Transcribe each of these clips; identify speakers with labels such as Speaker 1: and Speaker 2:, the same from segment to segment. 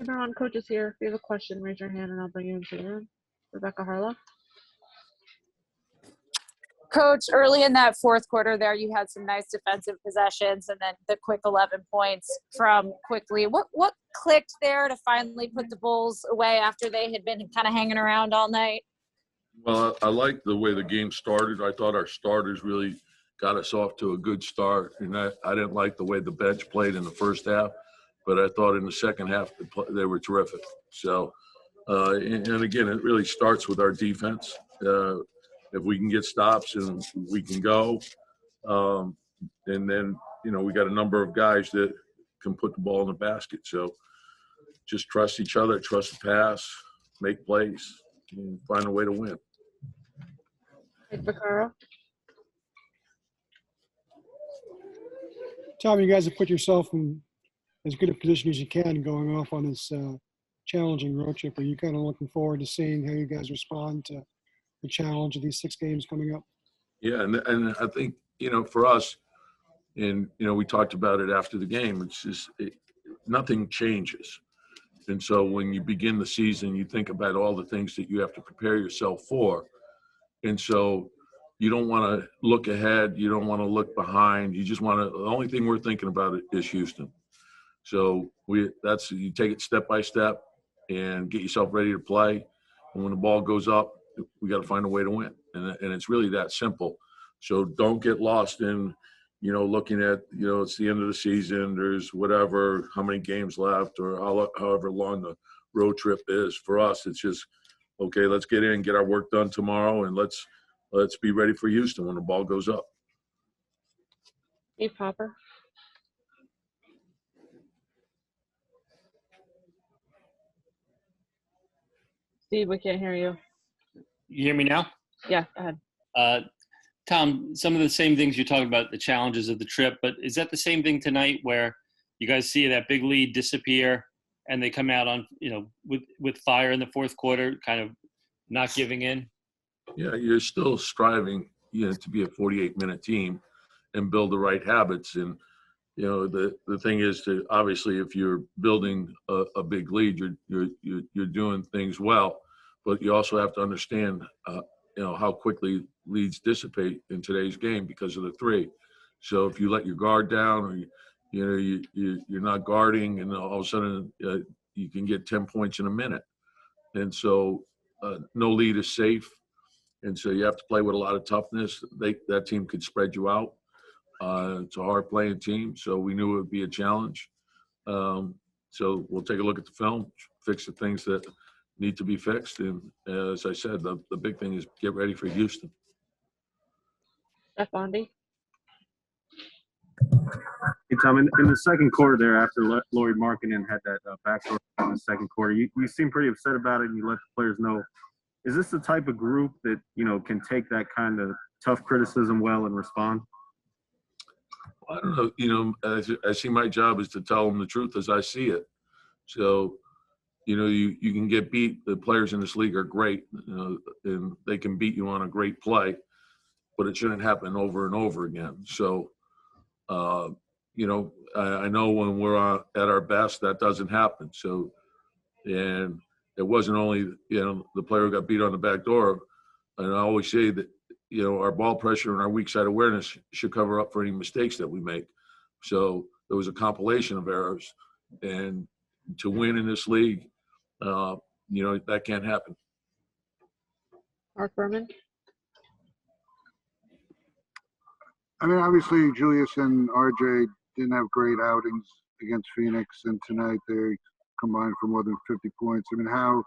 Speaker 1: Everyone, coach is here. If you have a question, raise your hand and I'll bring you into the room. Rebecca Harlow.
Speaker 2: Coach, early in that fourth quarter there, you had some nice defensive possessions and then the quick 11 points from Quickley. What clicked there to finally put the Bulls away after they had been kind of hanging around all night?
Speaker 3: Well, I liked the way the game started. I thought our starters really got us off to a good start. And I didn't like the way the bench played in the first half, but I thought in the second half they were terrific. So, and again, it really starts with our defense. If we can get stops and we can go, and then, we got a number of guys that can put the ball in the basket. So just trust each other, trust the pass, make plays, and find a way to win.
Speaker 1: Vaccaro.
Speaker 4: Tom, you guys have put yourself in as good a position as you can going off on this challenging road trip. Are you kind of looking forward to seeing how you guys respond to the challenge of these 6 games coming up?
Speaker 3: Yeah, and I think, for us, and, we talked about it after the game, it's just nothing changes. And so when you begin the season, you think about all the things that you have to prepare yourself for. And so you don't want to look ahead. You don't want to look behind. You just want to – the only thing we're thinking about is Houston. So you take it step by step and get yourself ready to play. And when the ball goes up, we got to find a way to win. And it's really that simple. So don't get lost in, looking at, it's the end of the season. There's whatever, how many games left or however long the road trip is. For us, it's just, okay, let's get in, get our work done tomorrow, and let's be ready for Houston when the ball goes up.
Speaker 1: Steve Popper. Steve, we can't hear you.
Speaker 5: You hear me now?
Speaker 1: Yeah, go ahead.
Speaker 5: Tom, some of the same things you're talking about, the challenges of the trip, but is that the same thing tonight where you guys see that big lead disappear and they come out on, with fire in the fourth quarter, kind of not giving in?
Speaker 3: Yeah, you're still striving, to be a 48-minute team and build the right habits. And, the thing is to obviously if you're building a big lead, you're doing things well, but you also have to understand, how quickly leads dissipate in today's game because of the three. So if you let your guard down or you're not guarding, and all of a sudden you can get 10 points in a minute. And so no lead is safe. And so you have to play with a lot of toughness. That team could spread you out. It's a hard playing team, so we knew it would be a challenge. So we'll take a look at the film, fix the things that need to be fixed. And as I said, the big thing is get ready for Houston.
Speaker 1: Jeff Bondy.
Speaker 6: Hey, Tom, in the second quarter there, after Lauri Markkanen had that backdoor in the second quarter, you seemed pretty upset about it, and you let the players know. Is this the type of group that, can take that kind of tough criticism well and respond?
Speaker 3: I don't know. I see my job is to tell them the truth as I see it. So, you can get beat. The players in this league are great, and they can beat you on a great play, but it shouldn't happen over and over again. So, I know when we're at our best, that doesn't happen. So, and it wasn't only, the player who got beat on the back door. And I always say that, our ball pressure and our weak side awareness should cover up for any mistakes that we make. So there was a compilation of errors. And to win in this league, that can't happen.
Speaker 1: Mark Berman.
Speaker 7: I mean, obviously, Julius and RJ didn't have great outings against Phoenix, and tonight they combined for more than 50 points. I mean, how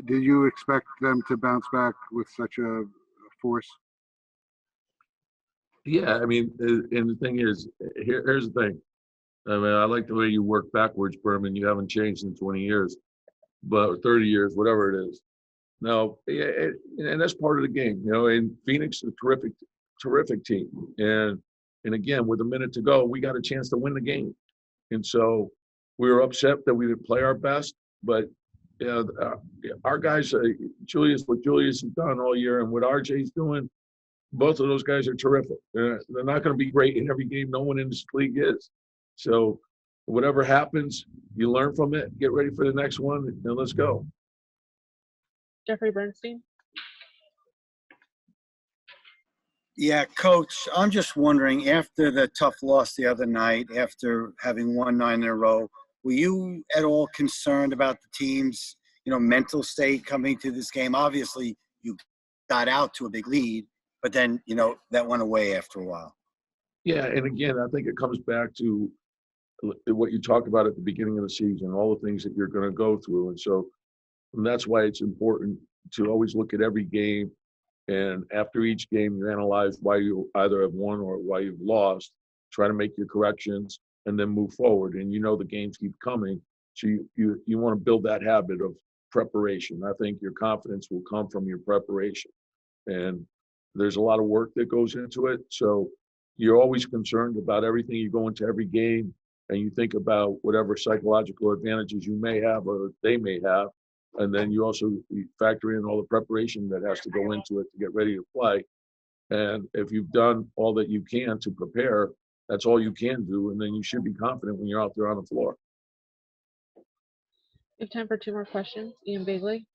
Speaker 7: did you expect them to bounce back with such a force?
Speaker 3: Yeah, I mean, and the thing is, here's the thing. I mean, I like the way you work backwards, Berman. You haven't changed in 20 years, but 30 years, whatever it is. No, and that's part of the game, and Phoenix is a terrific team. And again, with a minute to go, we got a chance to win the game. And so we were upset that we didn't play our best, but our guys, what Julius has done all year and what RJ's doing, both of those guys are terrific. They're not going to be great in every game. No one in this league is. So whatever happens, you learn from it, get ready for the next one, and let's go.
Speaker 1: Jeffrey Bernstein.
Speaker 8: Yeah, Coach, I'm just wondering, after the tough loss the other night, after having won 9 in a row, were you at all concerned about the team's, mental state coming to this game? Obviously, you got out to a big lead, but then, that went away after a while.
Speaker 3: Yeah, and again, I think it comes back to what you talked about at the beginning of the season, all the things that you're going to go through. And that's why it's important to always look at every game. And after each game, you analyze why you either have won or why you've lost, try to make your corrections, and then move forward. And the games keep coming. So you want to build that habit of preparation. I think your confidence will come from your preparation. And there's a lot of work that goes into it. So you're always concerned about everything. You go into every game and you think about whatever psychological advantages you may have or they may have. And then you also factor in all the preparation that has to go into it to get ready to play. And if you've done all that you can to prepare, that's all you can do. And then you should be confident when you're out there on the floor.
Speaker 1: We have time for 2 more questions. Ian Bigley.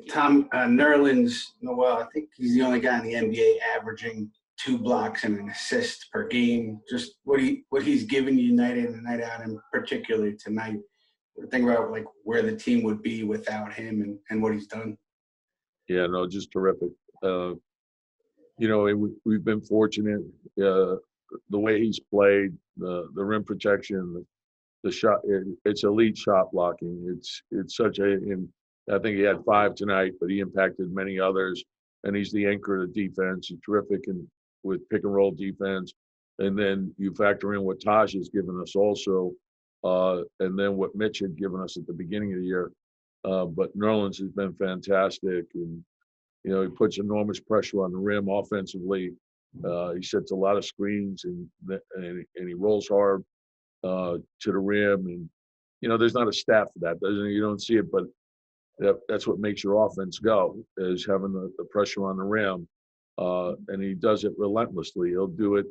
Speaker 9: Tom Nerlens Noel, I think he's the only guy in the NBA averaging 2 blocks and an assist per game. Just what he's given you night in and night out, and particularly tonight. Think about where the team would be without him and what he's done. Yeah, no, just terrific. We've been fortunate. The way he's played, the rim protection, the shot, it's elite shot blocking. It's such I think he had 5 tonight, but he impacted many others. And he's the anchor of the defense. He's terrific with pick and roll defense. And then you factor in what Taj has given us also. And then what Mitch had given us at the beginning of the year. But Nerlens has been fantastic. And, he puts enormous pressure on the rim offensively. He sets a lot of screens and he rolls hard to the rim. And, there's not a stat for that. You don't see it, but that's what makes your offense go, is having the pressure on the rim. And he does it relentlessly. He'll do it,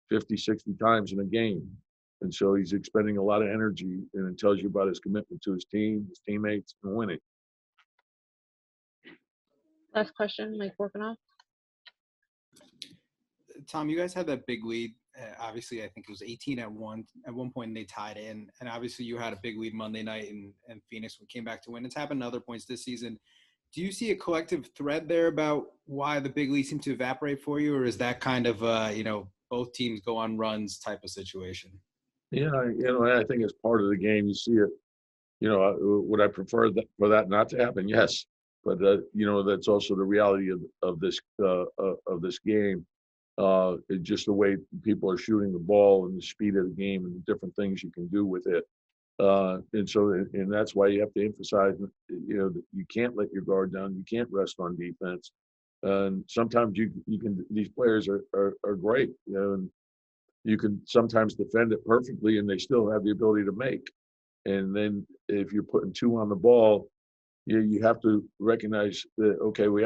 Speaker 9: 50, 60 times in a game. And so he's expending a lot of energy, and it tells you about his commitment to his team, his teammates, and winning.
Speaker 1: Last question, Mike Vorkanoff.
Speaker 10: Tom, you guys had that big lead. Obviously, I think it was 18 at one point, and they tied in. And obviously, you had a big lead Monday night, and Phoenix came back to win. It's happened at other points this season. Do you see a collective thread there about why the big lead seemed to evaporate for you, or is that kind of both teams go on runs type of situation?
Speaker 3: Yeah, I think it's part of the game. You see it. Would I prefer for that not to happen? Yes, but that's also the reality of this game. It's just the way people are shooting the ball and the speed of the game and the different things you can do with it. And that's why you have to emphasize, that you can't let your guard down. You can't rest on defense. And sometimes you can. These players are great. And you can sometimes defend it perfectly, and they still have the ability to make. And then if you're putting 2 on the ball, you have to recognize that, okay, we've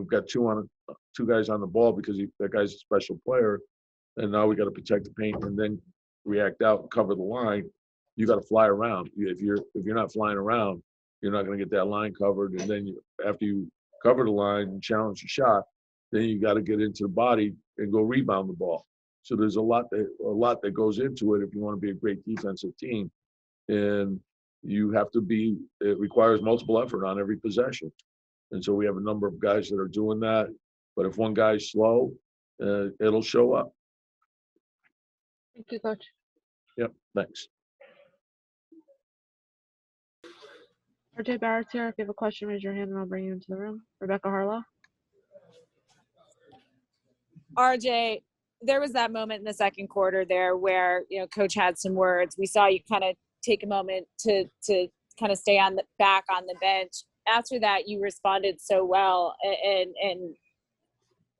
Speaker 3: got 2 guys on the ball because that guy's a special player, and now we got to protect the paint and then react out and cover the line. You got to fly around. If you're not flying around, you're not going to get that line covered. And then after you cover the line and challenge the shot, then you got to get into the body and go rebound the ball. So there's a lot that goes into it if you want to be a great defensive team. And you have to it requires multiple effort on every possession. And so we have a number of guys that are doing that. But if one guy's slow, it'll show up.
Speaker 1: Thank you, Coach.
Speaker 3: Yep, thanks.
Speaker 1: RJ Barrett's here. If you have a question, raise your hand and I'll bring you into the room. Rebecca Harlow.
Speaker 2: RJ, there was that moment in the second quarter there where, Coach had some words. We saw you kind of take a moment to kind of stay back on the bench. After that, you responded so well and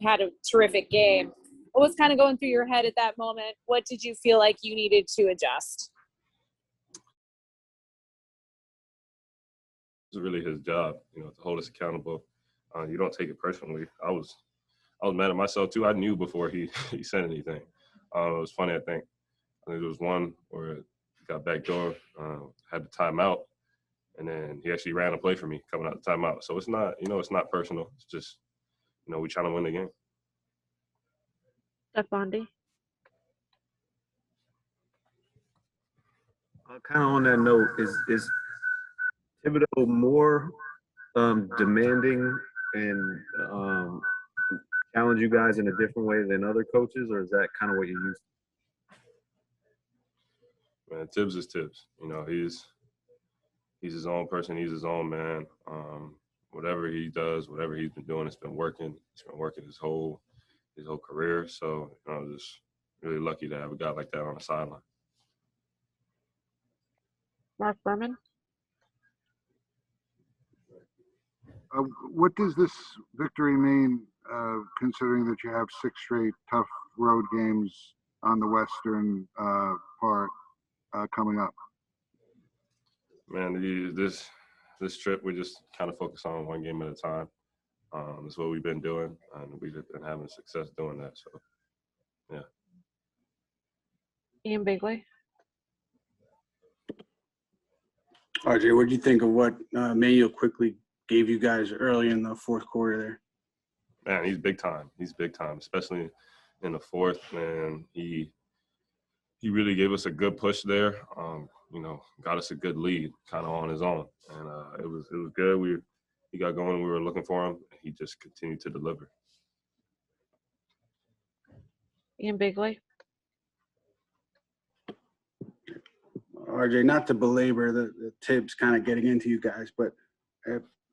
Speaker 2: had a terrific game. What was kind of going through your head at that moment? What did you feel like you needed to adjust?
Speaker 11: It's really his job, to hold us accountable. You don't take it personally. I was mad at myself too. I knew before he said anything. It was funny, I think there was one where he got backdoor, had the timeout, and then he actually ran a play for me coming out the timeout. So it's not, it's not personal. It's just, we trying to win the game.
Speaker 1: Steph Bondy.
Speaker 6: Kind of on that note, is Thibodeau more demanding and challenge you guys in a different way than other coaches, or is that kind of what you're used
Speaker 11: to? Man, Tibbs is Tibbs. He's his own person. He's his own man. Whatever he does, whatever he's been doing, it's been working. It's been working his whole career. So I'm just really lucky to have a guy like that on the sideline.
Speaker 1: Mark Berman.
Speaker 7: What does this victory mean, considering that you have 6 straight tough road games on the western part coming up?
Speaker 11: Man, this trip, we just kind of focus on one game at a time. That's what we've been doing, and we've been having success doing that. So, yeah.
Speaker 1: Ian Bigley.
Speaker 12: RJ, what do you think of what Immanuel Quickley gave you guys early in the fourth quarter there?
Speaker 11: Man, he's big time. He's big time, especially in the fourth. Man, he really gave us a good push there. Got us a good lead, kind of on his own, and it was good. He got going. We were looking for him. He just continued to deliver.
Speaker 1: Ian Bigley.
Speaker 12: RJ, not to belabor the Tibbs kind of getting into you guys, but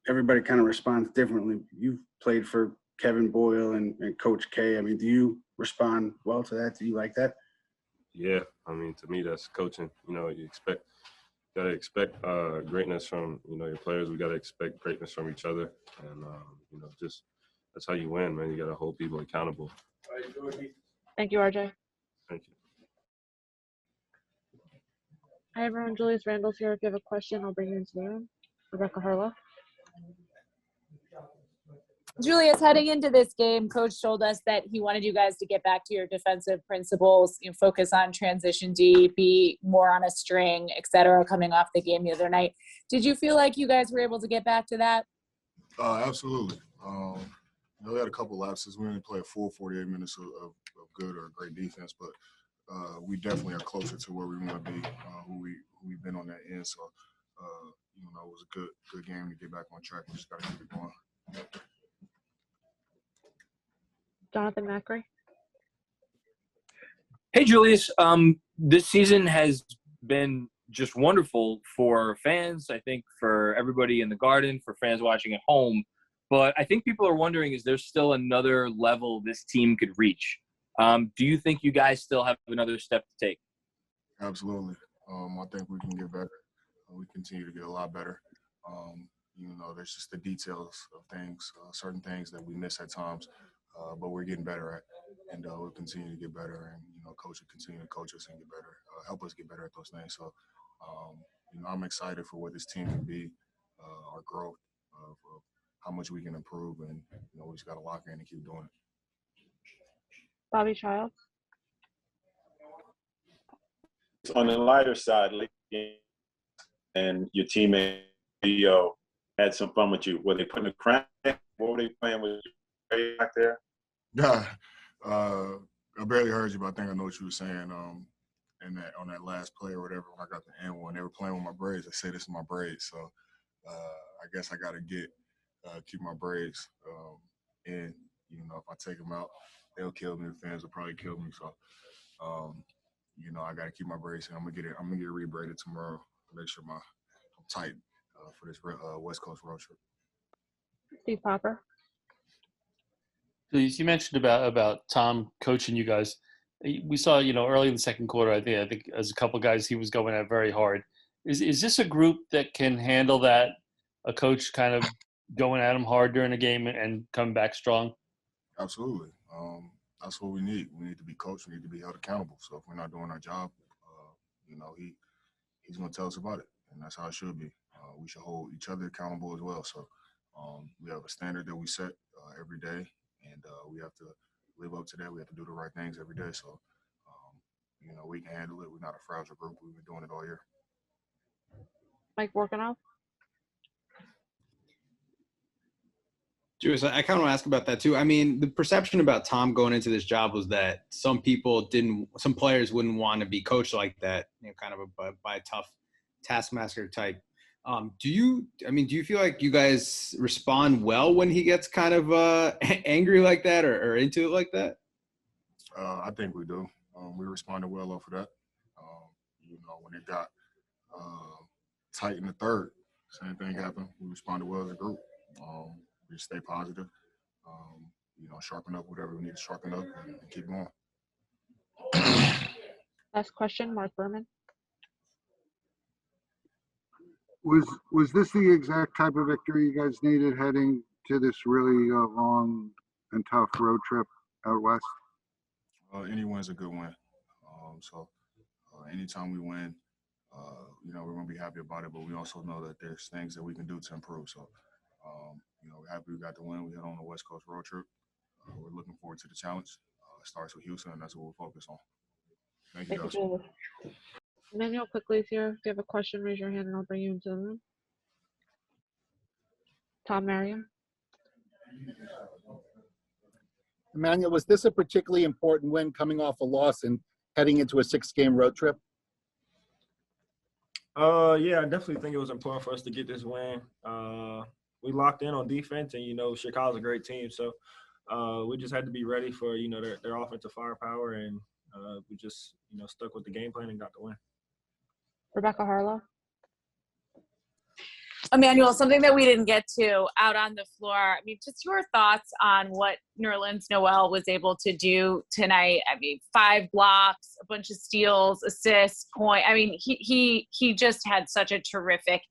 Speaker 12: everybody kind of responds differently. You've played for Kevin Boyle and Coach K. I mean, do you respond well to that? Do you like that?
Speaker 11: Yeah, I mean, to me, that's coaching. You gotta expect greatness from your players. We gotta expect greatness from each other, and just that's how you win, man. You gotta hold people accountable.
Speaker 1: Thank you, RJ.
Speaker 11: Thank you.
Speaker 1: Hi, everyone. Julius Randle's here. If you have a question, I'll bring you into the room. Rebecca Harlow.
Speaker 2: Julius, heading into this game, Coach told us that he wanted you guys to get back to your defensive principles, focus on transition D, be more on a string, et cetera, coming off the game the other night. Did you feel like you guys were able to get back to that?
Speaker 13: Absolutely. We had a couple lapses. We didn't play a full 48 minutes of good or great defense, but we definitely are closer to where we want to be, who we've been on that end. So, it was a good game to get back on track. We just got to keep it going.
Speaker 1: Jonathan Macri.
Speaker 14: Hey, Julius. This season has been just wonderful for fans, I think for everybody in the Garden, for fans watching at home. But I think people are wondering, is there still another level this team could reach? Do you think you guys still have another step to take?
Speaker 13: Absolutely. I think we can get better. We continue to get a lot better. There's just the details of things, certain things that we miss at times, but we're getting better at, and we'll continue to get better. And coach will continue to coach us and get better, help us get better at those things. So, I'm excited for what this team can be, our growth, of how much we can improve, and we just got to lock in and keep doing it.
Speaker 1: Bobby Childs.
Speaker 15: On the lighter side, and your teammate had some fun with you. Were they putting a crown? What were they playing with you back there?
Speaker 13: Yeah, I barely heard you, but I think I know what you were saying. On that last play or whatever, when I got the end one, they were playing with my braids. I said, "This is my braids," so I guess I got to keep my braids in. If I take them out, they'll kill me. The fans will probably kill me. So, I got to keep my braids in. I'm gonna get it rebraided tomorrow. Make sure I'm tight for this West Coast road trip.
Speaker 1: Steve Popper.
Speaker 5: You mentioned about Tom coaching you guys. We saw, early in the second quarter, I think as a couple of guys, he was going at very hard. Is this a group that can handle that? A coach kind of going at them hard during a game and come back strong?
Speaker 13: Absolutely. That's what we need. We need to be coached. We need to be held accountable. So if we're not doing our job, he's going to tell us about it, and that's how it should be. We should hold each other accountable as well. So we have a standard that we set every day, and we have to live up to that. We have to do the right things every day. So we can handle it. We're not a fragile group. We've been doing it all year.
Speaker 1: Mike Vorkunov.
Speaker 10: Julius, I kind of want to ask about that too. I mean, the perception about Tom going into this job was that some players wouldn't want to be coached like that, kind of by a tough taskmaster type. Do you feel like you guys respond well when he gets kind of angry like that or into it like that?
Speaker 13: I think we do. We responded well off of that. When it got tight in the third, same thing happened. We responded well as a group. We stay positive. Sharpen up whatever we need to sharpen up and keep going.
Speaker 1: Last question, Mark Berman.
Speaker 7: Was this the exact type of victory you guys needed heading to this really long and tough road trip out west?
Speaker 13: Any win's a good win. Anytime we win, we're going to be happy about it, but we also know that there's things that we can do to improve. So, we're happy we got the win. We head on the West Coast road trip. We're looking forward to the challenge. It starts with Houston, and that's what we'll focus on. Thank you, guys.
Speaker 1: Immanuel Quickley's here. If you have a question, raise your hand and I'll bring you into the room. Tom Merriam.
Speaker 16: Immanuel, was this a particularly important win coming off a loss and heading into a 6-game road trip?
Speaker 17: Yeah, I definitely think it was important for us to get this win. We locked in on defense, and Chicago's a great team, so we just had to be ready for their offensive firepower, and we just stuck with the game plan and got the win.
Speaker 1: Rebecca Harlow.
Speaker 2: Emmanuel, something that we didn't get to out on the floor. I mean, just your thoughts on what Nerlens Noel was able to do tonight. I mean, 5 blocks, a bunch of steals, assists, point. I mean, he just had such a terrific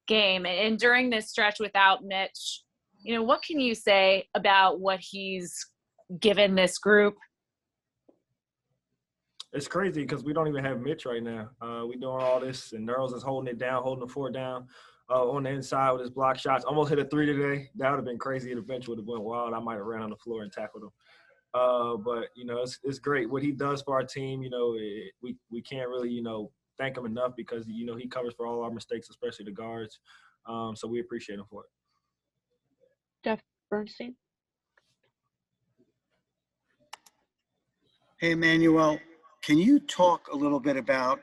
Speaker 2: game. And during this stretch without Mitch, what can you say about what he's given this group?
Speaker 17: It's crazy because we don't even have Mitch right now. We doing all this, and Nerlens is holding it down, holding the fort down. On the inside with his block shots. Almost hit a 3 today. That would have been crazy. The bench would have went wild. I might have ran on the floor and tackled him. But it's great. What he does for our team, we can't really, thank him enough because, he covers for all our mistakes, especially the guards. So we appreciate him for it.
Speaker 1: Jeff Bernstein.
Speaker 8: Hey, Emmanuel, can you talk a little bit about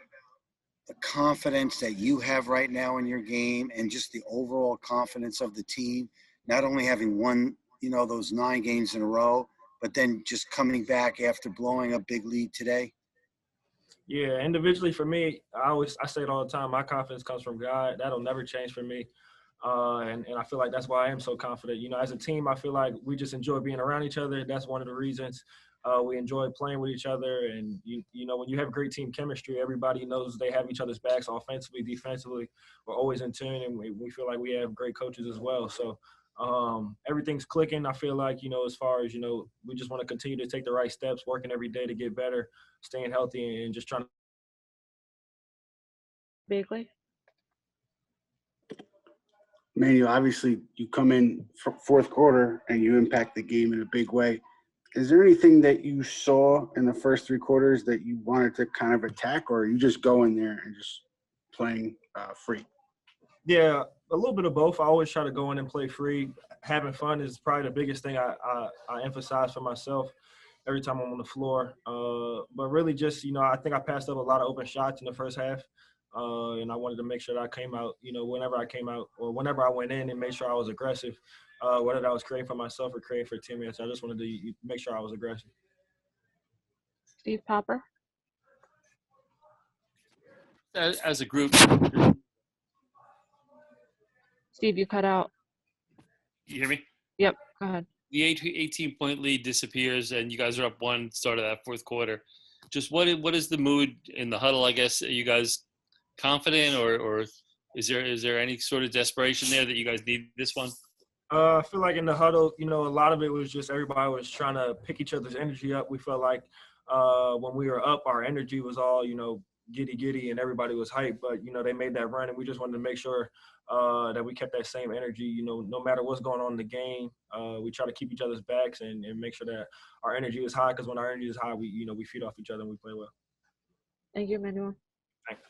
Speaker 8: the confidence that you have right now in your game and just the overall confidence of the team, not only having won, those 9 games in a row, but then just coming back after blowing a big lead today?
Speaker 17: Yeah, individually for me, I say it all the time, my confidence comes from God. That'll never change for me. And I feel like that's why I am so confident. As a team, I feel like we just enjoy being around each other. That's one of the reasons. We enjoy playing with each other, and when you have great team chemistry, everybody knows they have each other's backs offensively, defensively. We're always in tune, and we feel like we have great coaches as well. So everything's clicking. I feel like as far as we just want to continue to take the right steps, working every day to get better, staying healthy, and just trying to.
Speaker 1: Bagley.
Speaker 12: Emmanuel, obviously you come in fourth quarter and you impact the game in a big way. Is there anything that you saw in the first 3 quarters that you wanted to kind of attack, or are you just going there and just playing free?
Speaker 17: Yeah, a little bit of both. I always try to go in and play free. Having fun is probably the biggest thing I emphasize for myself every time I'm on the floor. But really just, I think I passed up a lot of open shots in the first half. And I wanted to make sure that I came out, whenever I came out or whenever I went in and make sure I was aggressive, whether that was creating for myself or creating for teammates. I just wanted to make sure I was aggressive.
Speaker 1: Steve Popper.
Speaker 5: As a group.
Speaker 1: Steve, you cut out.
Speaker 5: You hear me?
Speaker 1: Yep, go ahead.
Speaker 5: The 18-point lead disappears, and you guys are up 1 start of that fourth quarter. Just what is the mood in the huddle, I guess? Are you guys confident, or is there any sort of desperation there that you guys need this one?
Speaker 17: I feel like in the huddle, a lot of it was just everybody was trying to pick each other's energy up. We felt like when we were up, our energy was all, giddy, and everybody was hyped. But, they made that run, and we just wanted to make sure that we kept that same energy, no matter what's going on in the game. We try to keep each other's backs and make sure that our energy is high, because when our energy is high, we feed off each other and we play well.
Speaker 1: Thank you, Emmanuel.
Speaker 17: Thanks.